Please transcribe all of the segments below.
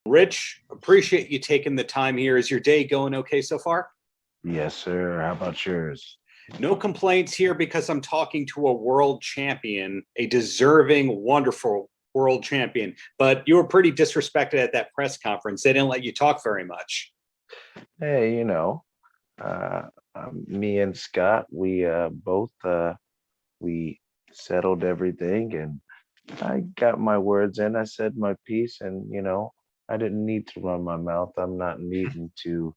Rich, appreciate you taking the time here. Is your day going okay so far? Yes, sir. How about yours? No complaints here because I'm talking to a world champion, a deserving, wonderful world champion. But you were pretty disrespected at that press conference. They didn't let you talk very much. Hey, uh, me and Scott, we both we settled everything, and I got my words in. I said my piece, and I didn't need to run my mouth. I'm not needing to,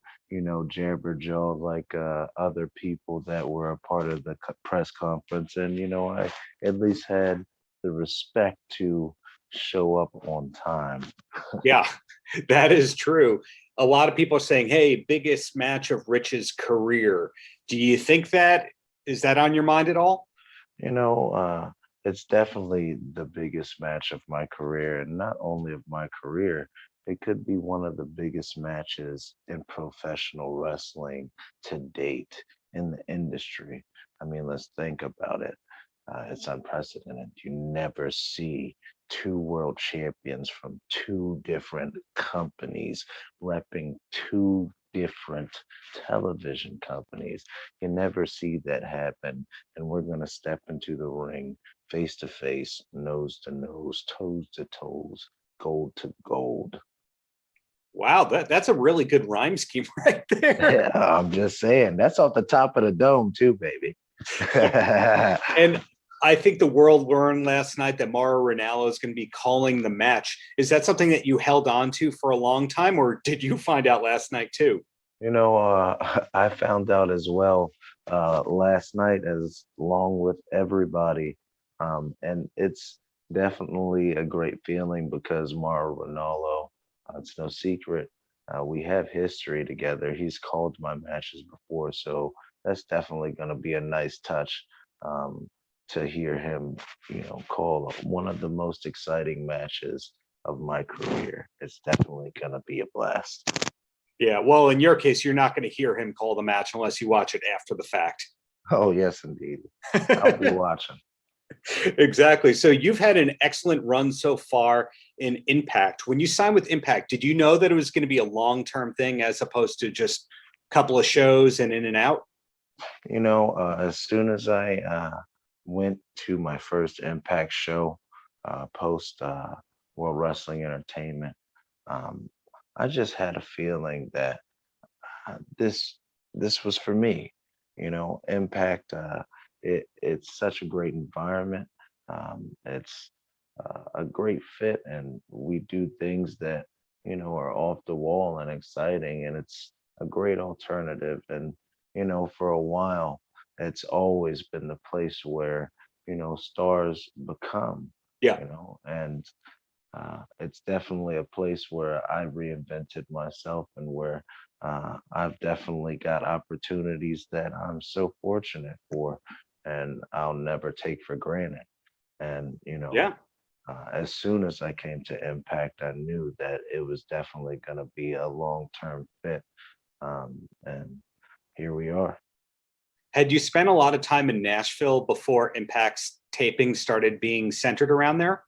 jabber jaw like other people that were a part of the press conference. And I at least had the respect to show up on time. Yeah, that is true. A lot of people are saying, hey, biggest match of Rich's career. Do you think that is that on your mind at all? You know, it's definitely the biggest match of my career, and not only of my career, it could be one of the biggest matches in professional wrestling to date in the industry. I mean, let's think about it. It's unprecedented. You never see two world champions from two different companies repping two different television companies. You never see that happen. And we're going to step into the ring face to face, nose to nose, toes to toes, gold to gold. Wow, that's a really good rhyme scheme right there. Yeah, I'm just saying. That's off the top of the dome, too, baby. And I think the world learned last night that Mauro Ranallo is going to be calling the match. Is that something that you held on to for a long time, or did you find out last night too? I found out as well last night, as along with everybody, and it's definitely a great feeling because Mauro Ranallo, it's no secret, we have history together. He's called my matches before, so that's definitely going to be a nice touch to hear him, call one of the most exciting matches of my career. It's definitely going to be a blast. Yeah, well, in your case, you're not going to hear him call the match unless you watch it after the fact. Oh, yes, indeed. I'll be watching. Exactly. So you've had an excellent run so far in Impact. When you signed with Impact, did you know that it was going to be a long-term thing as opposed to just a couple of shows and in and out? As soon as I went to my first Impact show post World Wrestling Entertainment, um, I just had a feeling that this was for me. Impact. It's such a great environment. It's a great fit, and we do things that are off the wall and exciting, and it's a great alternative. And for a while, it's always been the place where stars become. Yeah. And it's definitely a place where I reinvented myself, and where I've definitely got opportunities that I'm so fortunate for, and I'll never take for granted. And Yeah. as soon as I came to Impact, I knew that it was definitely going to be a long-term fit. And here we are. Had you spent a lot of time in Nashville before Impact's taping started being centered around there?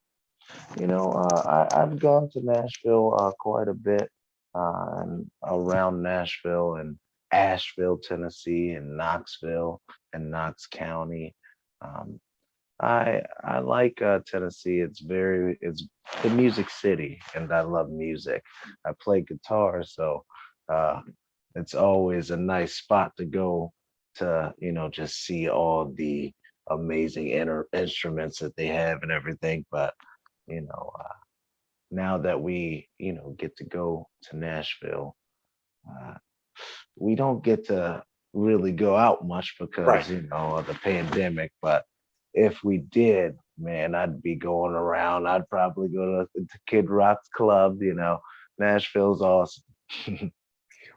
I've gone to Nashville quite a bit, and around Nashville and Asheville, Tennessee, and Knoxville and Knox County. Um, I like Tennessee. It's the music city, and I love music. I play guitar, so uh, it's always a nice spot to go to, just see all the amazing instruments that they have and everything. But you know, uh, now that we, get to go to Nashville, uh, we don't get to really go out much Right. because, of the pandemic. But if we did, man, I'd be going around. I'd probably go to Kid Rock's club. Nashville's awesome.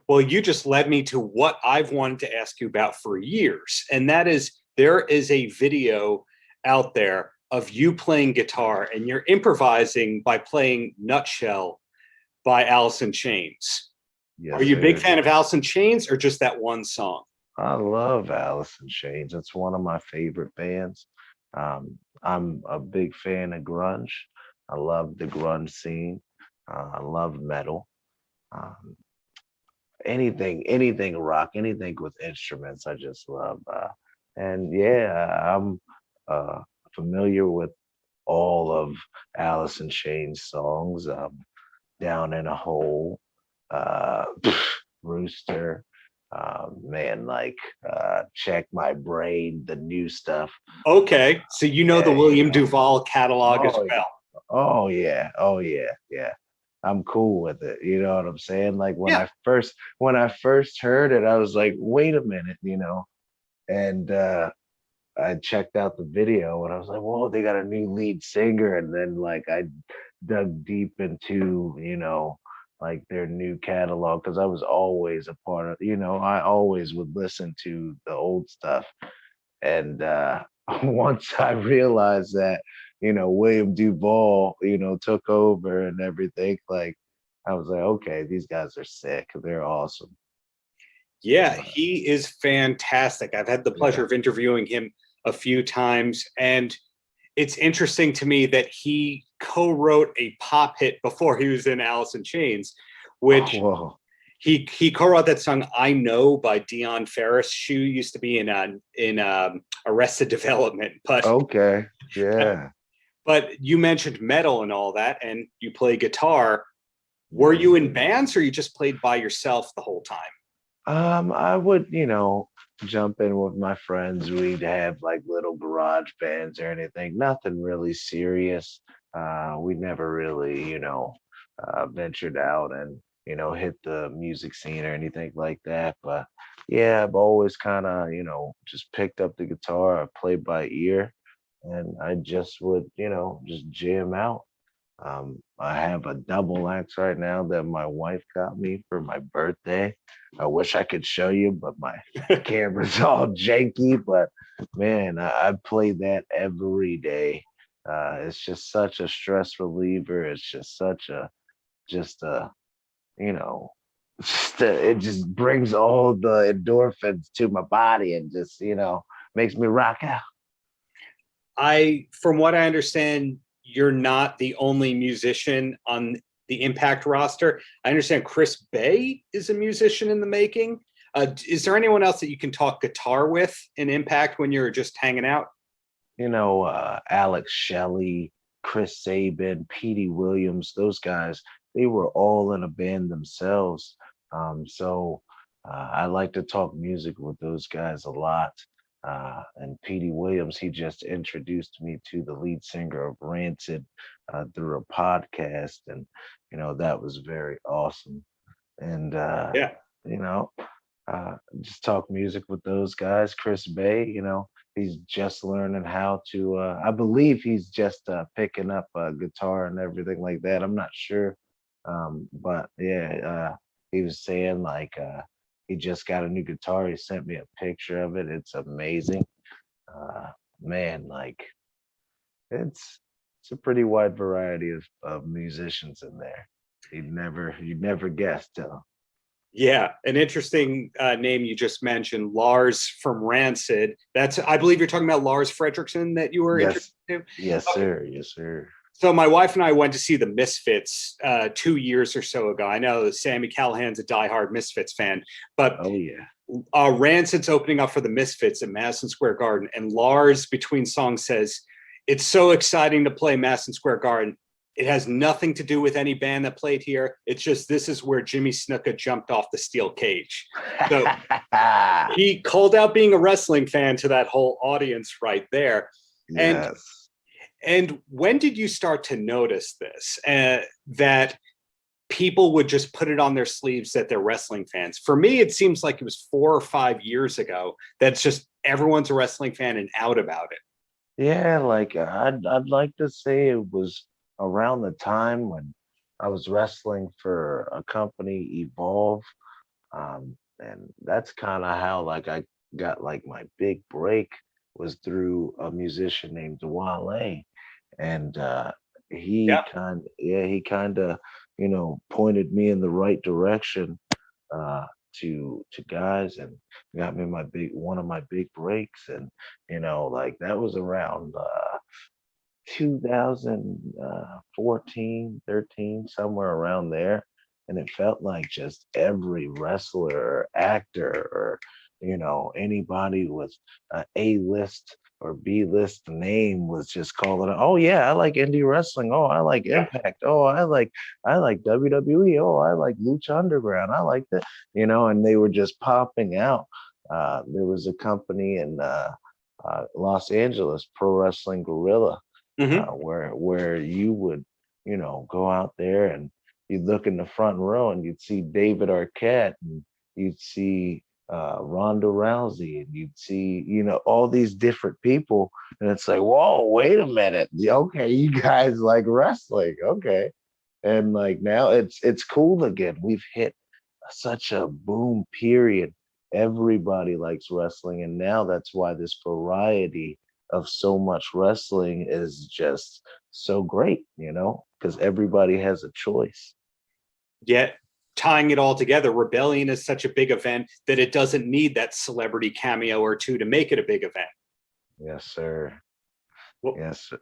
Well, you just led me to what I've wanted to ask you about for years. And that is there is a video out there of you playing guitar and you're improvising by playing Nutshell by Alison James. Yes, Are you a big sir. fan of Alison Chains or just that one song? I love Alison James. It's one of my favorite bands. I'm a big fan of grunge. I love the grunge scene. I love metal. Um, anything rock, anything with instruments, I just love. And yeah, I'm uh, familiar with all of Alison James' songs. Down in a hole, uh, Rooster, man, like check my brain, the new stuff. Okay, so you know the Yeah, William Duvall catalog as oh, well. oh yeah, oh yeah, yeah. I'm cool with it. You know what I'm saying? Like Yeah. when I first heard it, I was like, wait a minute, and I checked out the video and I was like, whoa, they got a new lead singer. And then like I dug deep into, like their new catalog because I was always a part of, I always would listen to the old stuff. And once I realized that, William Duvall, took over and everything, like I was like, okay, these guys are sick. They're awesome. Yeah, he is fantastic. I've had the pleasure Yeah. of interviewing him a few times, and it's interesting to me that he co-wrote a pop hit before he was in Alice in Chains, which Whoa. he co-wrote that song "I Know" by Dion Ferris. She used to be in Arrested Development, Okay. Yeah. but you mentioned metal and all that, and you play guitar. Were Yes. you in bands, or you just played by yourself the whole time? I would, jump in with my friends. We'd have like little garage bands or anything, nothing really serious. We never really, ventured out and, hit the music scene or anything like that. But yeah, I've always kind of, just picked up the guitar, I played by ear, and I just would, just jam out. I have a double axe right now that my wife got me for my birthday. I wish I could show you, but my camera's all janky. But man, I play that every day. It's just such a stress reliever. It's just such a, just a, you know, it just brings all the endorphins to my body and just, makes me rock out. From what I understand, you're not the only musician on the Impact roster. I understand Chris Bay is a musician in the making. Is there anyone else that you can talk guitar with in Impact when you're just hanging out? Alex Shelley, Chris Sabin, Petey Williams, those guys, they were all in a band themselves. So I like to talk music with those guys a lot. And Petey Williams, he just introduced me to the lead singer of Rancid through a podcast. And, that was very awesome. And, Yeah. you know, just talk music with those guys. Chris Bay, he's just learning how to. I believe he's just picking up guitar and everything like that. I'm not sure, but yeah, he was saying like he just got a new guitar. He sent me a picture of it. It's amazing, uh, man. Like it's a pretty wide variety of musicians in there. You'd never guess. Yeah, an interesting name you just mentioned, Lars from Rancid. I believe you're talking about Lars Fredrickson that you were Yes, introduced to. yes, Okay. sir. Yes, sir. So my wife and I went to see the Misfits 2 years or so ago. I know Sammy Callahan's a diehard Misfits fan, but Oh yeah. Rancid's opening up for the Misfits at Madison Square Garden, and Lars between songs says, "It's so exciting to play Madison Square Garden. It has nothing to do with any band that played here. It's just this is where Jimmy Snuka jumped off the steel cage." So he called out being a wrestling fan to that whole audience right there. And Yes. and when did you start to notice this? That people would just put it on their sleeves that they're wrestling fans. For me, it seems like it was 4 or 5 years ago that's just everyone's a wrestling fan and out about it. Yeah, like I'd like to say it was around the time when I was wrestling for a company, Evolve. And that's kind of how like I got like my big break was through a musician named Wale. And Yeah. he kind of, pointed me in the right direction uh to guys and got me one of my big breaks. And like that was around 2014, 13, somewhere around there. And it felt like just every wrestler or actor or, anybody with a A-list or B-list name was just calling it, oh yeah, I like indie wrestling. Oh, I like Impact. Oh, I like WWE. Oh, I like Lucha Underground. I like that, and they were just popping out. There was a company in Los Angeles, Pro Wrestling Guerrilla, Mm-hmm. where you would, go out there and you'd look in the front row and you'd see David Arquette and you'd see Ronda Rousey and you'd see, all these different people. And it's like, whoa, wait a minute. Okay, you guys like wrestling. Okay. And like now it's cool again. We've hit such a boom period. Everybody likes wrestling. And now that's why this variety of so much wrestling is just so great, because everybody has a choice. Yet tying it all together, Rebellion is such a big event that it doesn't need that celebrity cameo or two to make it a big event. Yes, sir. Well, Yes, sir.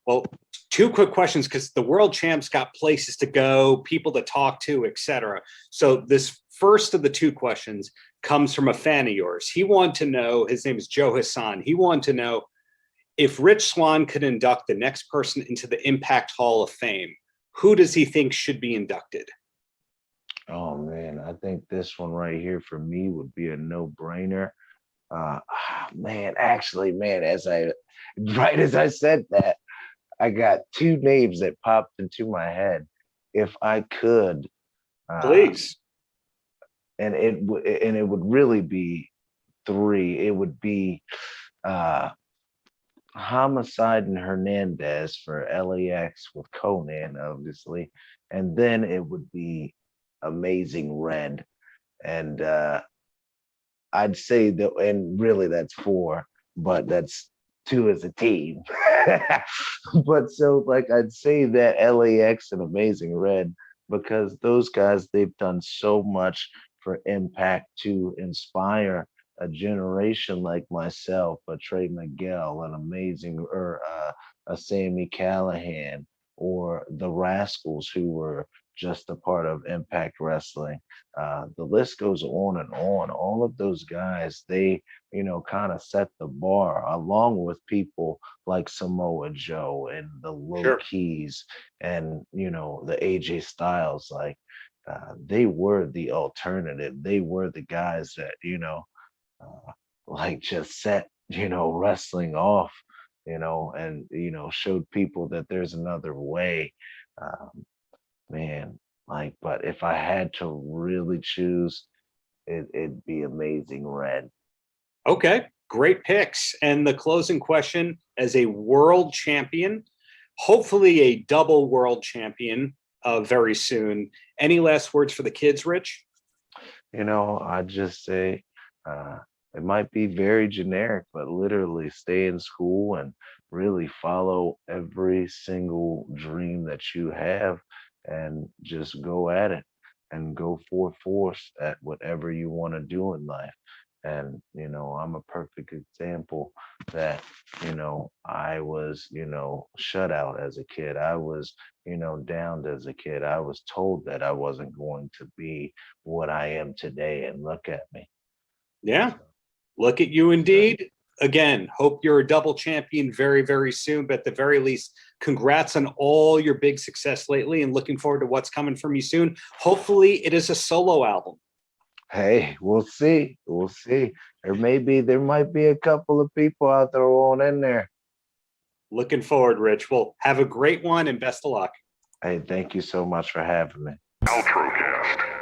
Well, two quick questions because the world champs got places to go, people to talk to, etc. So this first of the two questions comes from a fan of yours. He wanted to know, his name is Joe Hassan. He wanted to know if Rich Swann could induct the next person into the Impact Hall of Fame, who does he think should be inducted? Oh man, I think this one right here for me would be a no-brainer. Man, right as I said that, I got two names that popped into my head. If I could, Please. and it would really be three. It would be Homicide and Hernandez for LAX with Conan, obviously, and then it would be Amazing Red, and I'd say that, and really that's four, but that's two as a team. But so, like, I'd say that LAX and Amazing Red, because those guys, they've done so much for Impact to inspire a generation like myself, a Trey Miguel, an amazing, or a Sammy Callahan, or the Rascals, who were just a part of Impact Wrestling. The list goes on and on. All of those guys, they, kind of set the bar, along with people like Samoa Joe and the Low Sure. Keys and, the AJ Styles. Like, they were the alternative. They were the guys that, like just set, wrestling off, and, showed people that there's another way. Um, Man, like, but if I had to really choose, it'd be Amazing Red. Okay, great picks. And the closing question, as a world champion, hopefully a double world champion very soon. Any last words for the kids, Rich? I'd just say it might be very generic, but literally stay in school and really follow every single dream that you have and just go at it and go full force at whatever you want to do in life. And, I'm a perfect example that, I was, shut out as a kid. I was, downed as a kid. I was told that I wasn't going to be what I am today. And look at me. Yeah, look at you indeed. Again, hope you're a double champion very, very soon. But at the very least, congrats on all your big success lately and looking forward to what's coming from you soon. Hopefully it is a solo album. Hey, we'll see. We'll see. There might be a couple of people out there who won't in there. Looking forward, Rich. Well, have a great one and best of luck. Hey, thank you so much for having me. Paltrocast.